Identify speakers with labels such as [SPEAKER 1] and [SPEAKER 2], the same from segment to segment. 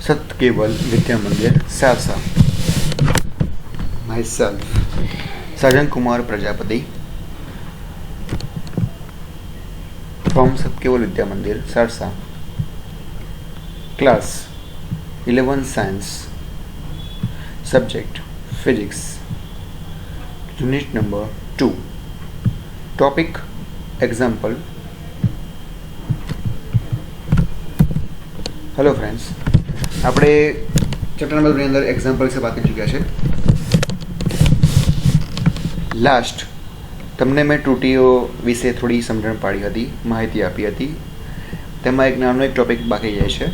[SPEAKER 1] सत्यकेवल Vidya Mandir Sarsa. Myself Sajan Kumar Prajapati from Satyakeval Vidya Mandir Sarsa. Class 11 science, subject physics, unit number 2, topic example. Hello friends, આપણે chapter number 2 ની અંદર example વિશે વાત કરી ચૂક્યા છે। લાસ્ટ તમને મેં ત્રુટીઓ વિશે થોડી સમજણ પાડી હતી, માહિતી આપી હતી। તેમાં એક નાનો એક ટોપિક બાકી જાય છે,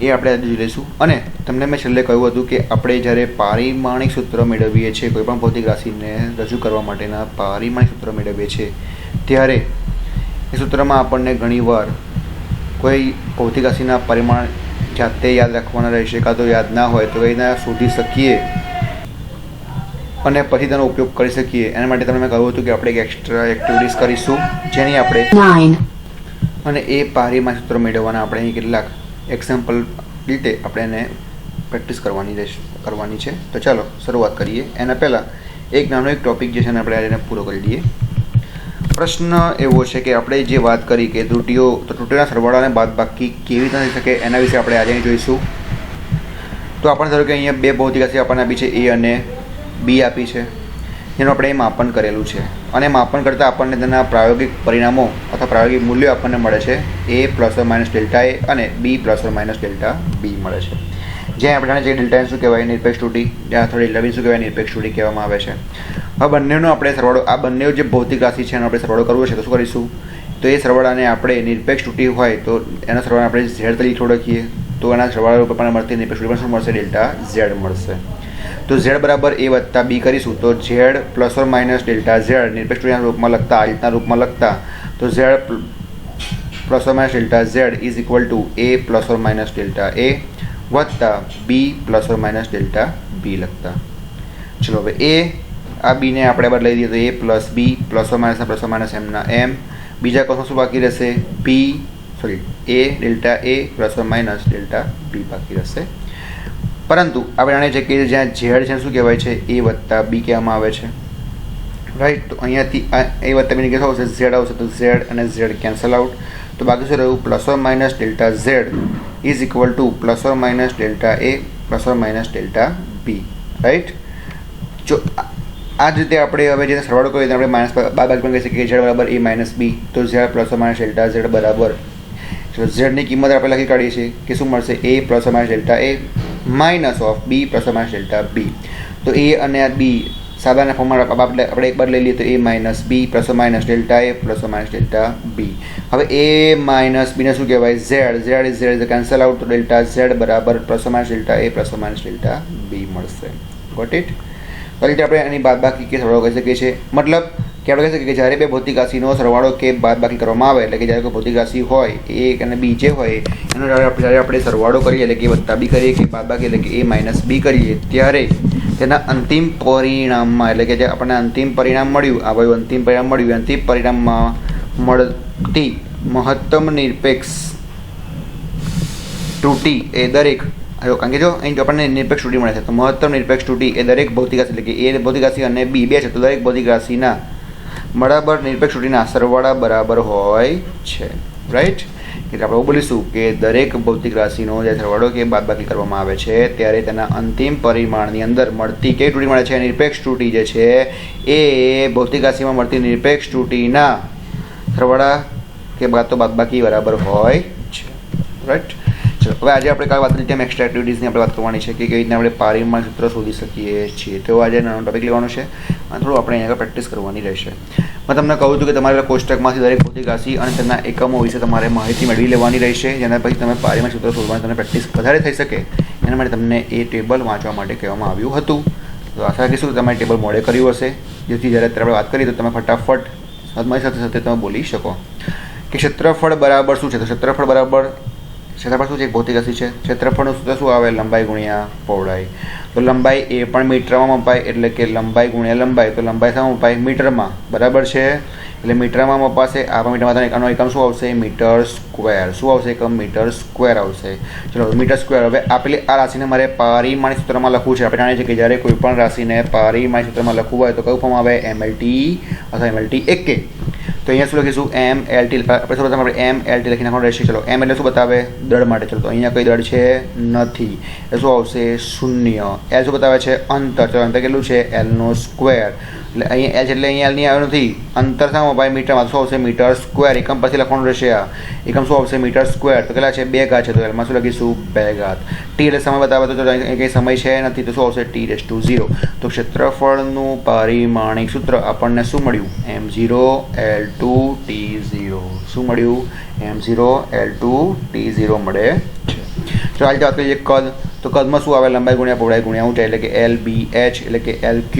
[SPEAKER 1] એ આપણે આજે જોઈ લઈશું। અને તમને મેં છેલ્લે કહ્યું હતું કે આપણે જ્યારે પારિમાણિક સૂત્ર મેળવીએ છીએ, કોઈપણ ભૌતિક રાશિને રજૂ કરવા માટેના પારિમાણિક સૂત્ર મેળવીએ છીએ, ત્યારે એ સૂત્રમાં આપણને ઘણીવાર કોઈ ભૌતિક રાશિના પરિમાણ જાતે યાદ રાખવાના રહેશે, કાં તો યાદ ના હોય તો એને શોધી શકીએ અને પછી તેનો ઉપયોગ કરી શકીએ। એના માટે તમને કહ્યું હતું કે આપણે એક એક્સ્ટ્રા એક્ટિવિટીઝ કરીશું, જેની આપણે અને એ પારિમાણિક સૂત્ર મેળવવાના આપણે અહીં કેટલાક એક્ઝામ્પલ રીતે આપણે એને પ્રેક્ટિસ કરવાની છે। તો ચાલો શરૂઆત કરીએ। એના પહેલાં એક નાનો એક ટૉપિક જે છે ને આપણે આજે પૂરો કરી દઈએ। પ્રશ્ન એવો છે કે આપણે જે વાત કરી કે ત્રુટીઓના સરવાળા અને બાદબાકી કેવી રીતે થઈ શકે, એના વિશે આપણે આજે જોઈશું। તો આપણને ધારો કે અહીંયા બે ભૌતિક રાશિ આપણને આપી છે, એ અને બી આપી છે, જેનું આપણે માપન કરેલું છે, અને માપન કરતાં આપણને તેના પ્રાયોગિક પરિણામો અથવા પ્રાયોગિક મૂલ્યો આપણને મળે છે, એ ± ડેલ્ટા એ અને બી ± ડેલ્ટા બી મળે છે। જ્યાં આપણે જે ડેલ્ટા એન શું કહેવાય, નિરપેક્ષ ત્રુટી, જ્યાં થોડી ડેલ્ટા બી શું કહેવાય, નિરપેક્ષ ત્રુટી કહેવામાં આવે છે। હવે બંનેનો આપણે સરવાળો, આ બંને જે ભૌતિક રાશિ છે એનો આપણે સરવાળો કરવો છે, તો શું કરીશું? તો એ સરવાળાને આપણે નિરપેક્ષ ત્રુટી હોય તો એના સરવાળા આપણે ઝેડ તરીકે ઓળખીએ, તો એના સરવાળા ઉપર પણ મળતી નિરપેક્ષ ત્રુટી પણ શું મળશે? ડેલ્ટા ઝેડ મળશે। તો ઝેડ બરાબર એ વત્તા બી કરીશું, તો ઝેડ ± ડેલ્ટા ઝેડ નિરપેક્ષ ત્રુટીના રૂપમાં લખતા, આ રીતના રૂપમાં લખતા, તો z ± delta z is equal to a ± delta a વત્તા બી ± ડેલ્ટા બી લખતા। ચલો હવે એ આ બીને આપણે બદલાઈ દઈએ તો એ પ્લસ બી ± એમના એમ, બીજા કૌંસમાં શું બાકી રહેશે? એ ડેલ્ટા એ ± ડેલ્ટા બી બાકી રહેશે। પરંતુ આપણે જાણીએ છીએ કે જ્યાં ઝેડ છે શું કહેવાય છે? એ વત્તા બી કહેવામાં આવે છે, રાઈટ। તો અહીંયાથી એ વત્તા બીની શું આવશે? ઝેડ આવશે, તો ઝેડ અને ઝેડ કેન્સલ આઉટ, તો બાકી શું રહ્યું? ± Delta z is equal to ± delta a ± delta b, right. જો આ જ રીતે આપણે હવે જે સરવાળો કરીએ તો આપણે માઇનસ બાદ પણ કહી શકીએ કે ઝેડ બરાબર એ માઇનસ બી, તો ઝેડ ± ડેલ્ટા ઝેડ બરાબર, ઝેડની કિંમત આપણે લખી કાઢીએ છીએ કે શું મળશે? A ± delta a minus of b ± delta b. તો એ અને આ બી સાદાના ફોર્મમાં આપણે એક બાર લઈ લઈએ તો a minus b ± delta a ± delta b. હવે એ માઇનસ બીને શું કહેવાય? Z, z is cancel out, તો ડેલ્ટા ઝેડ બરાબર ± ડેલ્ટા એ ± ડેલ્ટા બી મળશે। Got it? તો રીતે આપણે એની બાદબાકી કે સરવાળો કરી શકીએ છીએ। મતલબ કે આપણે કહી શકીએ કે જ્યારે બે ભૌતિક રાશિનો સરવાળો કે બાદબાકી કરવામાં આવે, એટલે કે જ્યારે કોઈ ભૌતિક રાશિ હોય એ અને બી જે હોય એનો જ્યારે આપણે સરવાળો કરીએ, એટલે કે વત્તા બી કરીએ કે બાદબાકી એટલે કે એ માઇનસ બી કરીએ, ત્યારે તેના અંતિમ પરિણામમાં, એટલે કે જે આપણને અંતિમ પરિણામ મળ્યું, આ ભાઈ અંતિમ પરિણામ મળ્યું, અંતિમ પરિણામમાં મળતી મહત્તમ નિરપેક્ષ ત્રુટી એ દરેક, કારણ કે જો અહીં આપણને નિરપેક્ષ ત્રુટી મળે છે, તો મહત્તમ નિરપેક્ષ ત્રુટી એ દરેક ભૌતિક રાશિ, એટલે કે એ ભૌતિક રાશિ અને બી બે છે, તો દરેક ભૌતિક રાશિના બરાબર નિરપેક્ષ ત્રુટીના સરવાળા બરાબર હોય છે, રાઈટ। એટલે આપણે બોલીશું કે દરેક ભૌતિક રાશિનો જે સરવાળો કે બાદબાકી કરવામાં આવે છે, ત્યારે તેના અંતિમ પરિમાણની અંદર મળતી કઈ ત્રુટી મળે છે? નિરપેક્ષ ત્રુટી જે છે એ ભૌતિક રાશિમાં મળતી નિરપેક્ષ ત્રુટીના સરવાળા કે બાદબાકી બરાબર હોય છે, રાઈટ। હવે આજે આપણે કાલે વાત કરી તેમ એક્સ્ટ્રા એક્ટિવિટીઝની આપણે વાત કરવાની છે કે કેવી રીતના આપણે પારિમાણિક સૂત્ર શોધી શકીએ છીએ। તો આજે નાનો ટોપિક લેવાનો છે અને થોડું આપણે અહીંયા પ્રેક્ટિસ કરવાની રહેશે। મેં તમને કહ્યું હતું કે તમારે કોષ્ટકમાંથી દરેક ભૌતિક રાશિ અને તેના એકમો વિશે તમારે માહિતી મેળવી લેવાની રહેશે, જેના પછી તમે પારિમાણિક સૂત્ર શોધવાની તમને પ્રેક્ટિસ વધારે થઈ શકે, એના માટે તમને એ ટેબલ વાંચવા માટે કહેવામાં આવ્યું હતું। તો આશા રાખીશું કે તમારે ટેબલ મોડે કર્યું હશે, જેથી જ્યારે આપણે વાત કરીએ તો તમે ફટાફટ તમારી સાથે તમે બોલી શકો કે ક્ષેત્રફળ બરાબર શું છે? તો ક્ષેત્રફળ બરાબર ક્ષેત્રફળ શું છે? ભૌતિક રાશિ છે. ક્ષેત્રફળનું સૂત્ર શું આવે? લંબાઈ ગુણ્યા પહોળાઈ. તો લંબાઈ એ પણ મીટરમાં મપાય, એટલે કે લંબાઈ ગુણ્યા લંબાઈ. તો લંબાઈ શામાં મપાય? મીટરમાં. બરાબર છે. એટલે મીટરમાં મપાશે. આ પણ મીટરમાં આનો એકમ શું આવશે? Metre square. શું આવશે એકમ? મીટર સ્ક્વેર આવશે. ચલો મીટર સ્ક્વેર. હવે આપેલી આ રાશિને મારે પારિમાણિક સૂત્રમાં લખવું છે. આપણે જાણીએ છીએ કે જ્યારે કોઈ પણ રાશિને પારિમાણિક સૂત્રમાં લખવું હોય તો કયું ફોર્મ આવે? MLT અથવા MLT 1K. તો અહીંયા શું લખીશું? MLT. આપણે સૌપ્રથમ આપણે MLT લખી નાખવાનું રહેશે. ચલો M એટલે શું બતાવે? દળ માટે. ચલો તો અહીંયા કોઈ દળ છે નથી. એ શું આવશે? શૂન્ય. L શું બતાવે છે? અંતર. ચલો અંતર કેટલું છે? L નો સ્ક્વેર. એટલે અહીંયા L છે એટલે અહીંયા L નહીં આવ્યો નથી. અંતર શામાં ભાઈ? મીટરમાં. શું આવશે? Metre square. એકમ પછી લખવાનું રહેશે. આ એકમ શું આવશે? Metre square. તો કેટલા છે? 2 ઘાત છે. તો એલમાં શું લખીશું? 2 ઘાત. ટી એટલે સમય બતાવે તો કંઈ સમય છે નથી. તો શું આવશે? T⁻0. તો ક્ષેત્રફળનું પારિમાણિક સૂત્ર આપણને શું મળ્યું? M0L2 T0. શું મળ્યું? M0L2 T0 મળે છે. તો આજે વાત કરીએ કદ. તો કદમાં શું આવે? લંબાઈ ગુણ્યા પહોળાઈ ગુણ્યા ઊંચાઈ, એટલે કે LBH એટલે કે L3.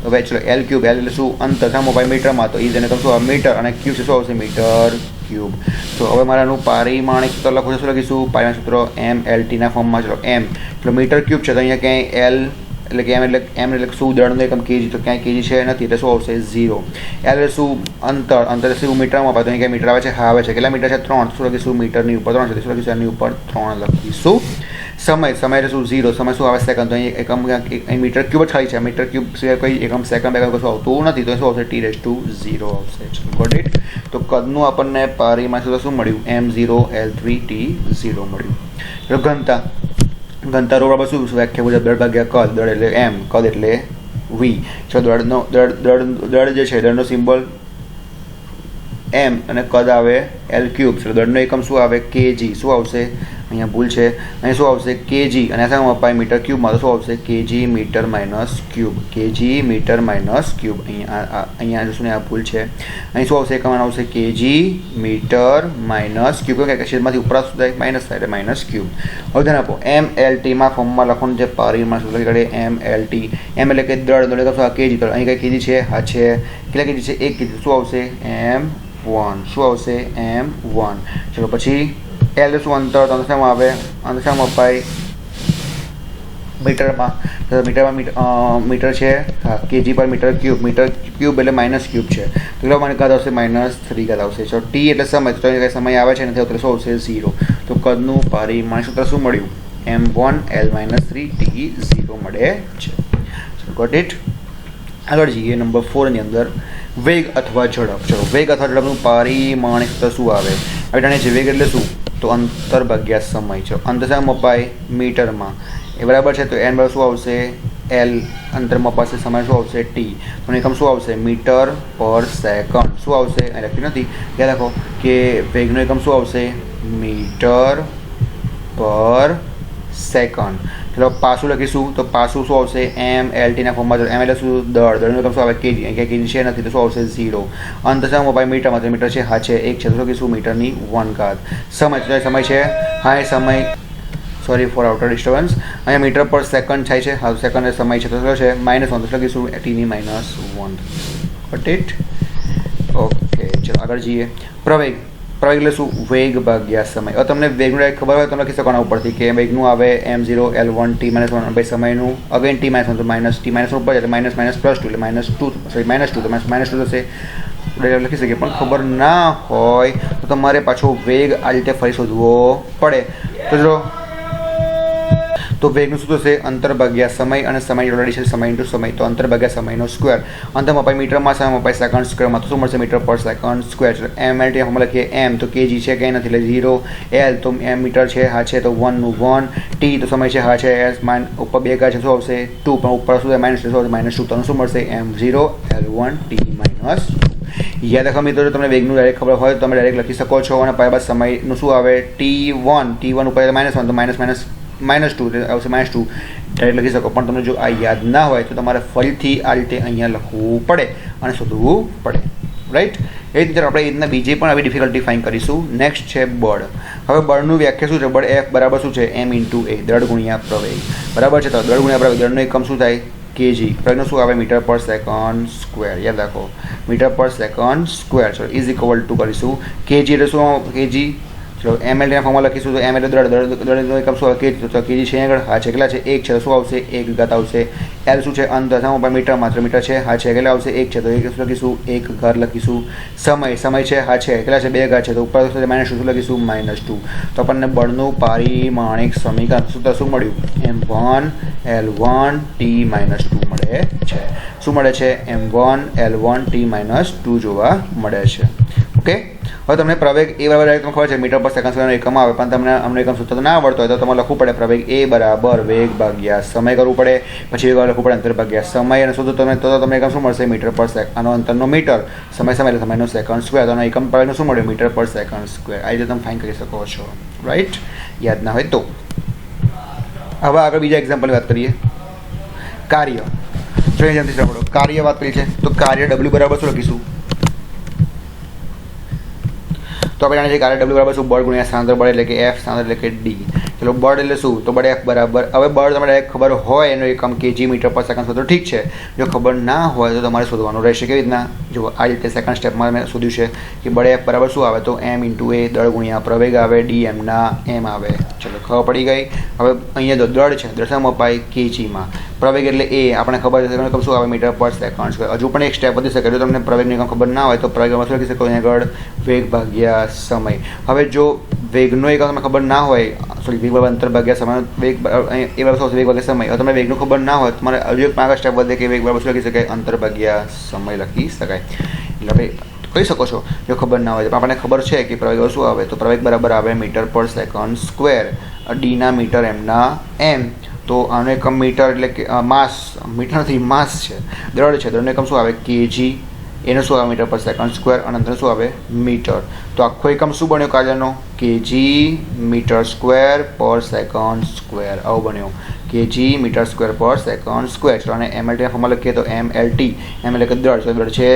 [SPEAKER 1] હવે ચલો L3. L એટલે શું? અંતર. શામાં ભાઈ? મીટરમાં. તો ઈ જેને શું આવે? મીટર. અને ક્યુબ છે શું આવશે? Metre cube. તો હવે મારાનું પારિમાણિક સૂત્ર લખવું છે. શું લખીશું? પારિમાણિક સૂત્ર MLT ના ફોર્મમાં. ચલો M એટલે મીટર ક્યુબ છે. તો અહીંયા ક્યાંય L એટલે કે M એટલે શું? દળનો એકમ kg. તો ક્યાંય kg છે નથી. એટલે શું આવશે? 0. L એટલે શું? અંતર. અંતર શું? મીટરમાં અપાય. તો અહીંયા મીટર આવે છે? હા આવે છે. કેટલા મીટર છે? 3. શું લખીશું? મીટરની ઉપર 3 છે. શું લખીશું? એની ઉપર 3 લખીશું. સમય. સમય એટલે શું? 0. સમય શું આવે? સેકન્ડ. તો અહીં એકમ અહીં મીટર ક્યુબ જ ખાલી છે. મીટર ક્યુબ સિવાય કોઈ એકમ સેકન્ડ બેકન્ડ કશું આવતું નથી. તો શું આવશે? T⁻0 આવશે. Got it. તો કદનું આપણને પારિમાણિક સૂત્ર શું મળ્યું? M0L3 T0 મળ્યું. તો ઘનતા. ઘનતા રો બરાબર શું? વ્યાખ્યા મુજબ દળ ભાગ્યા કદ. દળ એટલે M, કદ એટલે V. જો દળ જે છે દળનો સિમ્બોલ M અને કદ આવે L3. દળનો એકમ શું આવે? kg. શું આવશે? અહીંયા ભૂલ છે. અહીં શું આવશે? kg. અને શામાં અપાય? મીટર ક્યુબમાં. તો શું આવશે? kg metre minus cube. kg metre minus cube. અહીંયા જોશું ને આ ભૂલ છે. અહીં શું આવશે? એકમ આવશે kg મીટર માઇનસ ક્યુબ. કે છેદમાંથી ઉપર શું થાય? માઇનસ થાય. એટલે માઇનસ ક્યુબ. હવે ધ્યાન આપો. MLTમાં ફોર્મમાં લખવાનું છે પારિમાણિક સૂત્ર લખી MLT. M એટલે કે દળ. દળ એકમ શું? kg. તો અહીં કઈ kg છે? હા છે. કેટલા kg છે? 1 kg. શું આવશે? M1. શું આવશે? M1. ચલો પછી L શું? અંતર. તો અંતર શામાં આવે? અંતર શામાં અપાય? મીટરમાં. તો મીટરમાં મીટર છે. હા kg પર મીટર ક્યુબ. મીટર ક્યુબ એટલે માઇનસ ક્યુબ છે. તો કેટલા મને કદ આવશે? -3 કદ આવશે. તો T એટલે સમય. તો કંઈ સમય આવે છે નથી આવતો. શું આવશે? 0. તો કદનું પારિમાણિક સૂત્ર શું મળ્યું? M1L-3 T0 મળે છે. Got it. આગળ જઈએ નંબર 4 ની અંદર. વેગ અથવા ઝડપ. ચલો વેગ અથવા ઝડપનું પારિમાણિક સૂત્ર શું આવે? હવે જાણીએ છીએ વેગ એટલે શું? તો અંતર ભાગ્યા સમય છે. અંતર શામાં મપાય? મીટરમાં. એ બરાબર છે. તો n બરાબર શું આવશે? L. અંતરમાં પાસે સમય શું આવશે? T. તો એકમ શું આવશે? Metre per second. શું આવશે? અહીં લખ્યું નથી. યાદ રાખો કે વેગનો એકમ શું આવશે? Metre per second. ચલો પાછું લખીશું. તો પાછું શું આવશે? MLT ના ફોર્મમાં. M એટલે શું? દળ. દળનું એકમ શું આવે? kg. અહીં ક્યાં kg છે નથી. તો શું આવશે? 0. અંતર શામાં મપાય? મીટરમાં. તો મીટર છે? હા છે. 1 છે. તો લખીશું મીટરની 1 ઘાત. સમય. તો સમય છે? હા એ સમય. Sorry for outer disturbance. અહીંયા મીટર પર સેકન્ડ થાય છે. હા સેકન્ડ એ સમય છે. તો શું છે? -1. તો લખીશું T ની -1. Got it. ઓકે ચલો આગળ જઈએ. પ્રવેગ. પ્રવેગ એટલે શું? વેગ ભાગ્યા સમય. હવે તમને વેગનું ખબર હોય તો લખી શકો આના ઉપરથી કે વેગનું આવે M0L1 T-1. ભાઈ સમયનું અગેન T-1 તો -T-1 ઉપર એટલે -+2 એટલે -2 સોરી -2 તો -2 થશે. લખી શકીએ. પણ ખબર ના હોય તો તમારે પાછો વેગ આ રીતે ફરી શોધવો પડે. તો જો તો વેગનું સૂત્ર છે અંતર ભાગ્યા સમય. અને સમય ઓલરેડી છે સમય ઇન્ટુ સમય. તો અંતર ભાગ્યા સમયનો સ્ક્વેર. અંતર મપાય મીટરમાં. સમય મપાય સેકન્ડ સ્ક્વેરમાં. તો શું મળશે? Metre per second square. MLT ફોર્મમાં લખીએ M તો kg છે કંઈ નથી એટલે 0. L તો M મીટર છે હા છે તો 1 નું 1. T તો સમય છે હા છે. S ઉપર 2 ઘાત છે. શું આવશે? 2. પણ ઉપર શું થાય? -2. તો શું મળશે? M0L1 T -2. યાદ રાખો મિત્રો. તમને વેગનું ડાયરેક્ટ ખબર હોય તો તમે ડાયરેક્ટ લખી શકો છો. અને બાદ સમયનું શું આવે? T1 ઉપર -1 તો -2 આવશે -2 ડાયરેક્ટ લખી શકો. પણ તમને જો આ યાદ ના હોય તો તમારે ફરીથી આ રીતે અહીંયા લખવું પડે અને શોધવું પડે. રાઈટ. એ રીતે આપણે એ રીતના બીજી પણ આવી ડિફિકલ્ટી ફાઇન કરીશું. નેક્સ્ટ છે બળ. હવે બળનું વ્યાખ્યા શું છે? બળ F બરાબર શું છે? M × A. દળ ગુણ્યા પ્રવેગ. બરાબર છે. તો દળ ગુણ્યા પ્રવેગ. દળનો એકમ શું થાય? kg. પ્રવેગનું શું આવે? Metre per second square. યાદ રાખો મીટર પર સેકન્ડ સ્ક્વેર. ચલો ઇઝ ઇક્વલ ટુ કરીશું kg એટલે શું? kg ચલો ml ના ફોર્મમાં લખીશું તો m એટલે દળનો એકમ શું આવે કેજી, તો કેજી છે આગળ હા છે કેટલા છે 1 છે તો શું આવશે 1 ઘાત આવશે. l શું છે અંતર સામે મીટર માત્ર મીટર છે હા છે કેટલા આવશે 1 છે તો 1 લખીશું 1 ઘાત લખીશું. સમય છે હા છે કેટલા છે 2 ઘાત છે તો ઉપર માઇનસ શું લખીશું -2. તો આપણને બળનું પારિમાણિક સમીકરણ સૂત્ર શું મળ્યું m1 l1 t -2 મળે છે. શું મળે છે m1 l1 t -2 જોવા મળે છે. ઓકે, હવે તમને પ્રવેગ એ બરાબર તમને ખબર છે મીટર પર સેકન્ડ સ્ક્વેરનો એકમ આવે, પણ તમને અમને એકમ સૂત્ર ના આવડતો હોય તો તમારે લખવું પડે પ્રવેગ એ બરાબર વેગ ભાગ્યા સમય કરવું પડે, પછી વેગ લખવું પડે અંતર ભાગ્યા સમય, અને શોધો તમે તો તમને એકમ શું મળશે મીટર પર સેકન્ડ. આનો અંતરનો મીટર, સમય એટલે સમયનો સેકન્ડ સ્ક્વેર, તો આનો એકમ પ્રવેગનું શું મળ્યું મીટર પર સેકન્ડ સ્ક્વેર. આ રીતે તમે ફાઇન કરી શકો છો. રાઈટ, યાદ ના હોય તો. હવે આગળ બીજા એક્ઝામ્પલની વાત કરીએ. કાર્ય, જો જેમથી સાંભળો કાર્ય વાત કરી છે તો કાર્ય W બરાબર શું લખીશું? તો આપણે જાણીએ છીએ કાર્ય W બરાબર શું બળ ગુણ્યા સ્થાનાંતર બળ એટલે કે F સ્થાનાંતર એટલે કે D. ચલો બળ એટલે શું? તો બળ F બરાબર, હવે બળ તમને ખબર હોય એનો એકમ kg મીટર પર સેકન્ડ તો ઠીક છે, જો ખબર ના હોય તો તમારે શોધવાનું રહેશે. કેવી રીતના? જો આ રીતે સેકન્ડ સ્ટેપમાં મેં શોધ્યું છે કે બળ F બરાબર શું આવે તો m × a દળ ગુણ્યા પ્રવેગ આવે d m ના m આવે. ચલો ખબર પડી ગઈ. હવે અહીંયા જો દળ છે દર્શાવવામાં અપાય kgમાં, પ્રવેગ એટલે a આપણે ખબર છે એકમ શું આવે મીટર પર સેકન્ડ સ્ક્વેર. હજુ પણ એક સ્ટેપ વધી શકે, જો તમને પ્રવેગની એકમ ખબર ના હોય તો પ્રવેગમાં શું લખી શકો અહીંયા આગળ વેગ ભાગ્યા સમય. હવે જો વેગનો એકમ તમને ખબર ના હોય, સોરી વેગ અંતર ભાગ્યા સમય, વેગ એ બરાબર શું વેગ ભાગ્યા સમય. હવે તમને વેગનું ખબર ના હોય તમારે હજુ એક આગળ સ્ટેપ વધે કે વેગ બરાબર શું લખી શકાય અંતર ભાગ્યા સમય લખી શકાય. એટલે આપણે કહી શકો છો જો ખબર ના હોય. આપણને ખબર છે કે પ્રવેગ શું આવે તો પ્રવેગ બરાબર આવે metre per second square, d ના મીટર m ના m. તો આનો એકમ મીટર એટલે કે માસ, મીટર નથી માસ છે, દળ છે, દળનો એકમ શું આવે kg, એનું શું આવે મીટર પર સેકન્ડ સ્ક્વેર, અને અંતર શું આવે મીટર. તો આખો એકમ શું બન્યો કાર્યનો kg મીટર સ્ક્વેર પર સેકન્ડ સ્ક્વેર, આવું બન્યું kg મીટર સ્ક્વેર પર સેકન્ડ સ્ક્વેર. ચલો અને mlt ફોર્મમાં લખીએ તો mlt, m એટલે કે દળ, તો દળ છે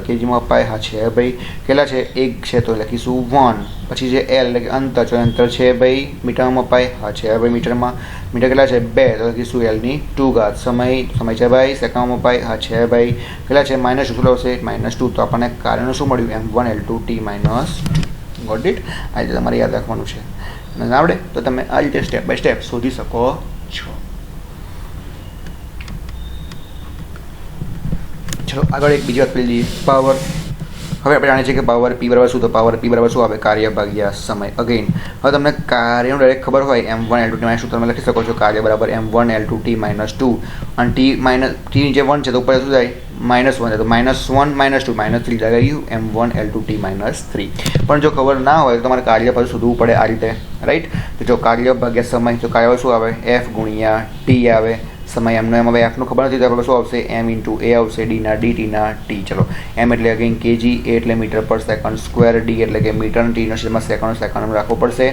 [SPEAKER 1] kgમાં અપાય હા છે ભાઈ કેટલા છે 1 છે તો લખીશું 1. પછી જે l એટલે કે અંતર, તો અંતર છે ભાઈ મીટરમાં અપાય હા છે ભાઈ મીટરમાં, મીટર કેટલા છે 2 તો લખીશું l ની 2 ઘાત. સમય છે ભાઈ સેકન્ડમાં અપાય હા છે ભાઈ કેટલા છે -2 આવશે -2. તો આપણને કાર્યનું શું મળ્યું m1 l2 t -2. Got it? આ રીતે તમારે યાદ રાખવાનું છે. અને આવડે તો તમે આ રીતે સ્ટેપ બાય સ્ટેપ શોધી શકો છો. ચલો આગળ એક બીજી વાત કરી લઈએ, પાવર. હવે આપણે જાણીએ છીએ કે પાવર P બરાબર શું, તો પાવર P બરાબર શું આવે કાર્ય ભાગ્યા સમય. અગેન હવે તમને કાર્યનું ડાયરેક્ટ ખબર હોય m1 l2 t -2 તમે લખી શકો છો કાર્ય બરાબર m1 l2 t -2, અને t જે 1 છે તો ઉપર શું જાય -1 છે તો -1 -2 -3 લગાવ્યું m1 l2 t -3. પણ જો ખબર ના હોય તો તમારે કાર્ય પર શોધવું પડે આ રીતે. રાઈટ, તો જો કાર્ય ભાગ્યા સમય, તો કાર્ય શું આવે f ગુણ્યા t આવે. સમય એમનો એમ, હવે એફનું ખબર નથી તો આપણે શું આવશે m × a આવશે d ના dt ના t. ચલો m એટલે અગેન kg, a એટલે metre per second square, d એટલે કે મીટર, t નો છેદમાં સેકન્ડ રાખવો પડશે.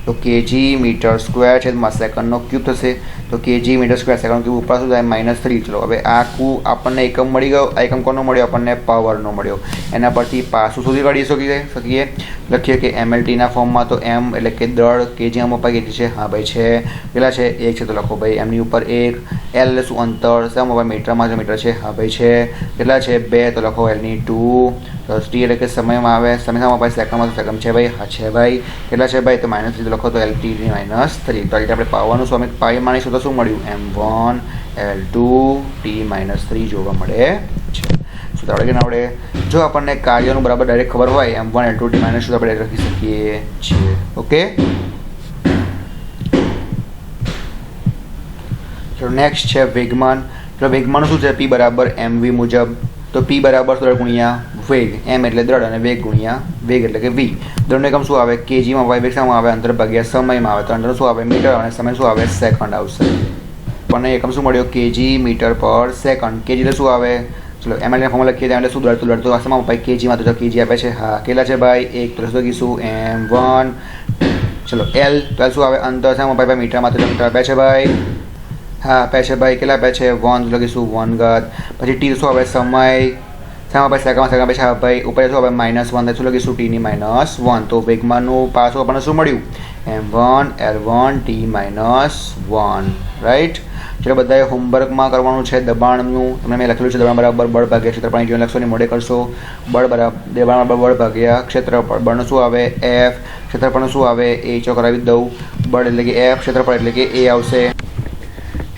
[SPEAKER 1] તો kg મીટર સ્ક્વેર છેદમાં સેકન્ડનો ક્યુબ થશે, તો kg metre square second cube ઉપર શું થાય -3. ચલો હવે આખું આપણને એકમ મળી ગયો. આ એકમ કોનો મળ્યો આપણને પાવરનો મળ્યો. એના પરથી પાછું શોધી કાઢી શકીએ. લખીએ કે mlt ના ફોર્મમાં, તો m એટલે કે દળ, kg આમ અપાઈ કેટલી છે હા ભાઈ છે કેટલા છે 1 છે તો લખો ભાઈ m ની ઉપર 1. l શું અંતર, સામે ભાઈ મીટરમાં મીટર છે હા ભાઈ છે કેટલા છે 2 તો લખો l ની 2. પ્લસ t એટલે કે સમયમાં આવે, સમયમાં ભાઈ સેકન્ડમાં તો સેકન્ડ છે ભાઈ હા છે ભાઈ કેટલા છે ભાઈ તો -3 તો લખો તો lt ની -3. તો એટલે આપણે પાવરનું સ્વામી પારિમાણિક સૂત્ર શું મળ્યું m1 l2 t -3 જોવા મળે છે. શું તો આવડે કે ના આવડે? જો આપણને કાર્યનું બરાબર ડાયરેક્ટ ખબર હોય m1 l2 t -2 આપણે લખી શકીએ છીએ. ઓકે, ચલો નેક્સ્ટ છે વેગમાન. તો વેગમાનનું શું છે P બરાબર mv મુજબ, તો P બરાબર દળ ગુણ્યા વેગ, m એટલે દળ અને વેગ ગુણ્યા વેગ એટલે કે v. દળનો એકમ શું આવે kgમાં, y વેગ શામાં આવે અંતર ભાગ્યા સમયમાં આવે, તો અંતર શું આવે મીટર અને સમય શું આવે સેકન્ડ આવશે. પણ એકમ શું મળ્યો kg metre per second. kg એટલે શું આવે ચલો m એટલે ફોર્મ્યુલા લખીએ એટલે શું દળ તો આસામાં ભાઈ kgમાં, તો kg આપે છે હા કેટલા છે ભાઈ 1 તો લખીશું m1. ચલો l તો શું આવે અંતર શામાં ભાઈ મીટરમાં, તો મીટર આપે છે ભાઈ હા આપે છે ભાઈ કેટલા આપે છે 1 લખીશું 1 ઘાત. પછી t શું આવે સમય, શામાં ભાઈ સેકન્ડમાં આપે છે હા ભાઈ ઉપર શું આવે -1 શું લખીશું t ની -1. તો વેગમાનનું પાછું આપણને શું મળ્યું m1 l1 t -1. રાઈટ, ચલો બધાએ હોમવર્કમાં કરવાનું છે દબાણનું. તમને મેં લખેલું છે દબાણ બરાબર બળ ભાગ્યા ક્ષેત્રફળ. જોઈને લખશો ને મોઢે કરશો. બળ બરાબર દબાણ બરાબર બળ ભાગ્યા ક્ષેત્રફળ. બળનું શું આવે F, ક્ષેત્રફળનું શું આવે A. ચો કરાવી દઉં. બળ એટલે કે F, ક્ષેત્રફળ એટલે કે A આવશે.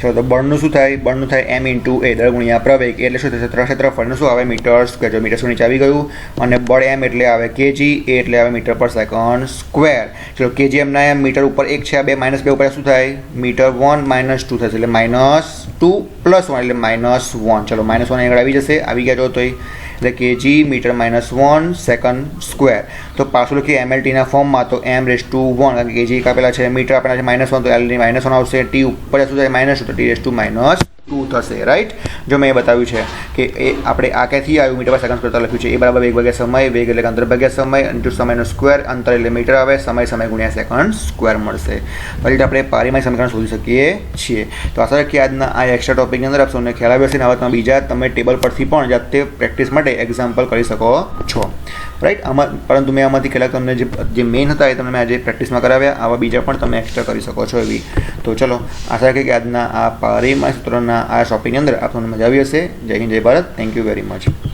[SPEAKER 1] ચલો તો બળનું શું થાય? બળનું થાય M × A, દળ ગુણ્યા પ્રવેગ. એટલે શું થશે? ક્ષેત્રફળનું શું આવે મીટર સ્ક્વેર. જો મીટર સ્ક્વેર નીચે આવી ગયું અને બળ M એટલે આવે kg, A એટલે આવે મીટર પર સેકન્ડ સ્ક્વેર. ચલો kg એમના એમ, મીટર ઉપર 1 છે, આ 2 -2 ઉપર શું થાય? મીટર 1 -2 થશે એટલે -2 + 1 એટલે -1. ચલો -1 આગળ આવી જશે, આવી ગયા જો તોય એટલે kg મીટર -1 સેકન્ડ સ્ક્વેર. તો પાછું લખીએ MLT ફોર્મમાં તો m⁻1 કારણ કે kg આપેલા છે, મીટર આપેલા છે -1 તો -1 આવશે. t ઉપર શું થાય? -2 તો t⁻2 થશે. રાઈટ. જો મેં એ બતાવ્યું છે કે એ આપણે આ ક્યાંથી આવ્યું મીટર પર સેકન્ડ સ્ક્વેર લખ્યું છે. એ બરાબર વેગ ભાગ્યા સમય, વેગ એટલે અંતર ભાગ્યા સમય ઇન્ટુ સમયનો સ્ક્વેર, અંતર એટલે મીટર આવે, સમય ગુણ્યા સેકન્ડ સ્ક્વેર મળશે. પછી આપણે પારિમાણિક સમીકરણ શોધી શકીએ છીએ. તો આશા રાખીએ આજના આ એક્સ્ટ્રા ટોપિકની અંદર આપશો ખ્યાલ આવ્યો છે ને હવે તમે બીજા તમે ટેબલ પરથી પણ જાતે પ્રેક્ટિસ માટે એક્ઝામ્પલ કરી શકો છો. રાઈટ. પરંતુ મેં આમાંથી કેટલાક તમને જે મેઇન હતા એ તમને મેં આજે પ્રેક્ટિસમાં કરાવ્યા. આવા બીજા પણ તમે એક્સ્ટ્રા કરી શકો છો એવી. તો ચલો આશા રાખીએ કે આજના આ પારિમાણિક સૂત્રોના આ ટોપિકની અંદર આપણને મજા આવી હશે. જય હિન્દ, જય Bharat. Thank you very much.